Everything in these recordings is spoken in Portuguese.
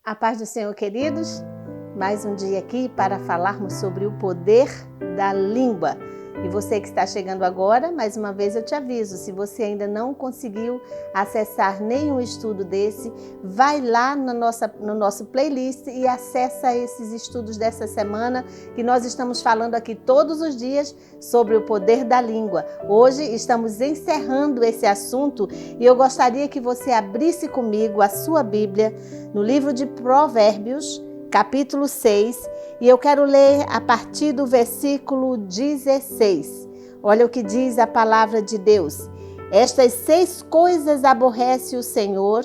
A paz do Senhor, queridos. Mais um dia aqui para falarmos sobre o poder da língua. E você que está chegando agora, mais uma vez eu te aviso, se você ainda não conseguiu acessar nenhum estudo desse, vai lá no nosso playlist e acessa esses estudos dessa semana, que nós estamos falando aqui todos os dias sobre o poder da língua. Hoje estamos encerrando esse assunto e eu gostaria que você abrisse comigo a sua Bíblia no livro de Provérbios, capítulo 6, e eu quero ler a partir do versículo 16. Olha o que diz a palavra de Deus. Estas 6 coisas aborrece o Senhor,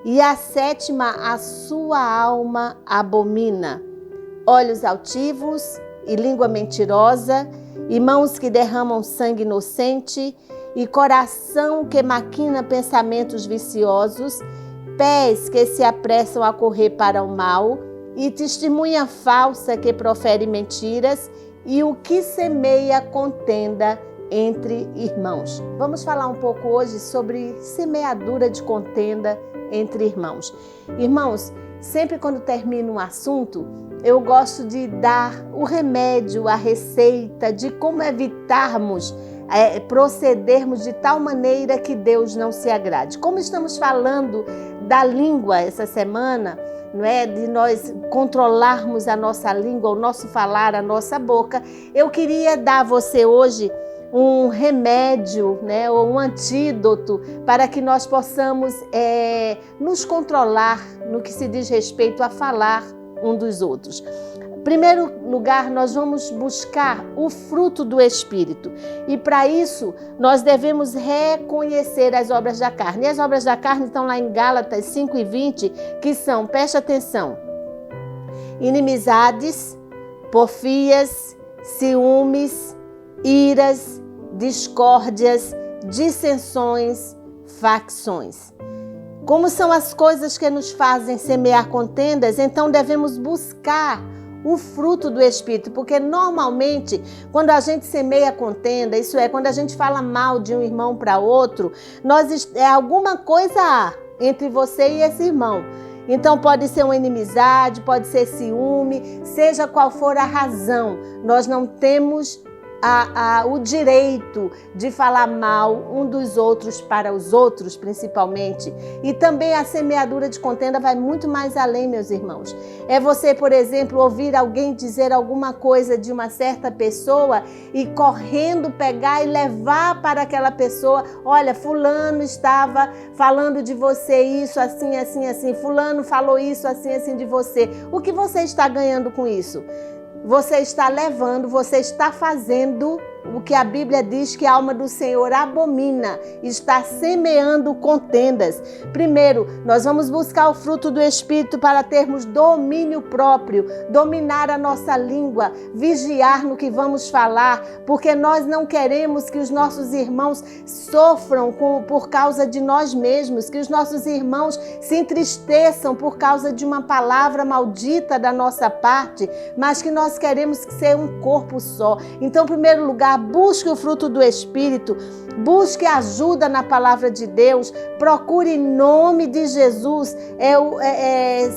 e a 7ª a sua alma abomina: olhos altivos e língua mentirosa, e mãos que derramam sangue inocente, e coração que maquina pensamentos viciosos, pés que se apressam a correr para o mal, e testemunha falsa que profere mentiras, e o que semeia contenda entre irmãos. Vamos falar um pouco hoje sobre semeadura de contenda entre irmãos. Irmãos, sempre quando termino um assunto, eu gosto de dar o remédio, a receita de como evitarmos procedermos de tal maneira que Deus não se agrade. Como estamos falando da língua essa semana, não é? De nós controlarmos a nossa língua, o nosso falar, a nossa boca, eu queria dar a você hoje um remédio, né, ou um antídoto para que nós possamos nos controlar no que se diz respeito a falar um dos outros. Em primeiro lugar, nós vamos buscar o fruto do Espírito. E para isso, nós devemos reconhecer as obras da carne. E as obras da carne estão lá em Gálatas 5:20, que são, preste atenção, inimizades, porfias, ciúmes, iras, discórdias, dissensões, facções. Como são as coisas que nos fazem semear contendas, então devemos buscar o fruto do Espírito, porque normalmente quando a gente semeia contenda, isso é, quando a gente fala mal de um irmão para outro, alguma coisa há entre você e esse irmão. Então pode ser uma inimizade, pode ser ciúme, seja qual for a razão, nós não temos o direito de falar mal um dos outros para os outros, principalmente. E também a semeadura de contenda vai muito mais além, meus irmãos. É você, por exemplo, ouvir alguém dizer alguma coisa de uma certa pessoa e correndo pegar e levar para aquela pessoa: olha, fulano estava falando de você isso, assim, assim, assim, fulano falou isso, assim, assim de você. O que você está ganhando com isso? Você está levando, você está fazendo o que a Bíblia diz que a alma do Senhor abomina, está semeando contendas. Primeiro, nós vamos buscar o fruto do Espírito para termos domínio próprio, dominar a nossa língua, vigiar no que vamos falar, porque nós não queremos que os nossos irmãos sofram por causa de nós mesmos, que os nossos irmãos se entristeçam por causa de uma palavra maldita da nossa parte, mas que nós queremos ser um corpo só. Então, em primeiro lugar, busque o fruto do Espírito, busque ajuda na palavra de Deus, procure em nome de Jesus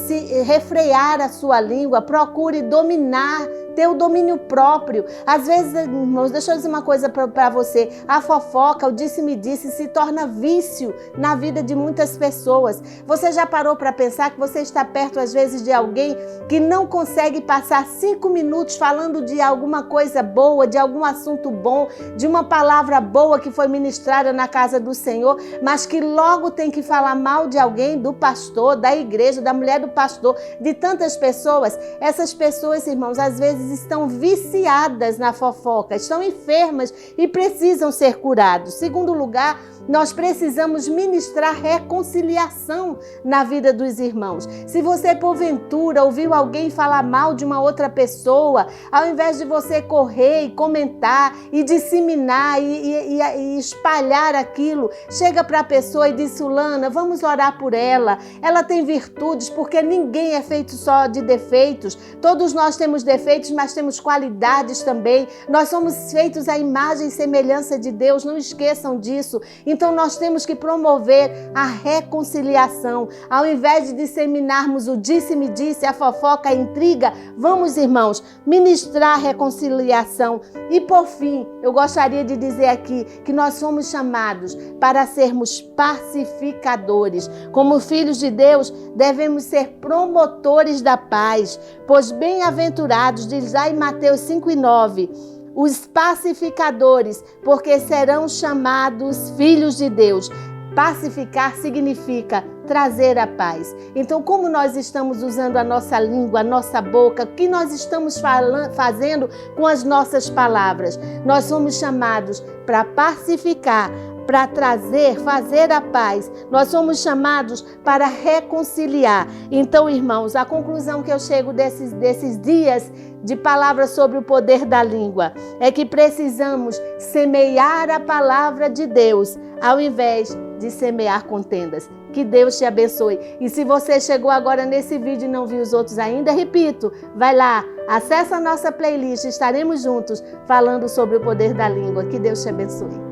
se refrear a sua língua, procure dominar, ter o domínio próprio. Às vezes, irmãos, deixa eu dizer uma coisa para você, a fofoca, o disse-me-disse, se torna vício na vida de muitas pessoas. Você já parou para pensar que você está perto, às vezes, de alguém que não consegue passar 5 minutos falando de alguma coisa boa, de algum assunto bom, de uma palavra boa que foi ministrada na casa do Senhor, mas que logo tem que falar mal de alguém, do pastor, da igreja, da mulher do pastor, de tantas pessoas? Essas pessoas, irmãos, às vezes estão viciadas na fofoca, estão enfermas e precisam ser curados. Segundo lugar, nós precisamos ministrar reconciliação na vida dos irmãos. Se você, porventura, ouviu alguém falar mal de uma outra pessoa, ao invés de você correr e comentar e disseminar e espalhar aquilo, chega para a pessoa e diz: fulana, vamos orar por ela. Ela tem virtudes, porque ninguém é feito só de defeitos. Todos nós temos defeitos, mas temos qualidades também. Nós somos feitos à imagem e semelhança de Deus, não esqueçam disso. Então, Então nós temos que promover a reconciliação. Ao invés de disseminarmos o disse-me-disse, a fofoca, a intriga, vamos, irmãos, ministrar a reconciliação. E por fim, eu gostaria de dizer aqui que nós somos chamados para sermos pacificadores. Como filhos de Deus, devemos ser promotores da paz, pois bem-aventurados, diz lá em Mateus 5:9, os pacificadores, porque serão chamados filhos de Deus. Pacificar significa trazer a paz. Então, como nós estamos usando a nossa língua, a nossa boca, o que nós estamos fazendo com as nossas palavras? Nós somos chamados para pacificar, para fazer a paz. Nós somos chamados para reconciliar. Então, irmãos, a conclusão que eu chego desses dias de palavras sobre o poder da língua é que precisamos semear a palavra de Deus ao invés de semear contendas. Que Deus te abençoe. E se você chegou agora nesse vídeo e não viu os outros ainda, repito, vai lá, acessa a nossa playlist, estaremos juntos falando sobre o poder da língua. Que Deus te abençoe.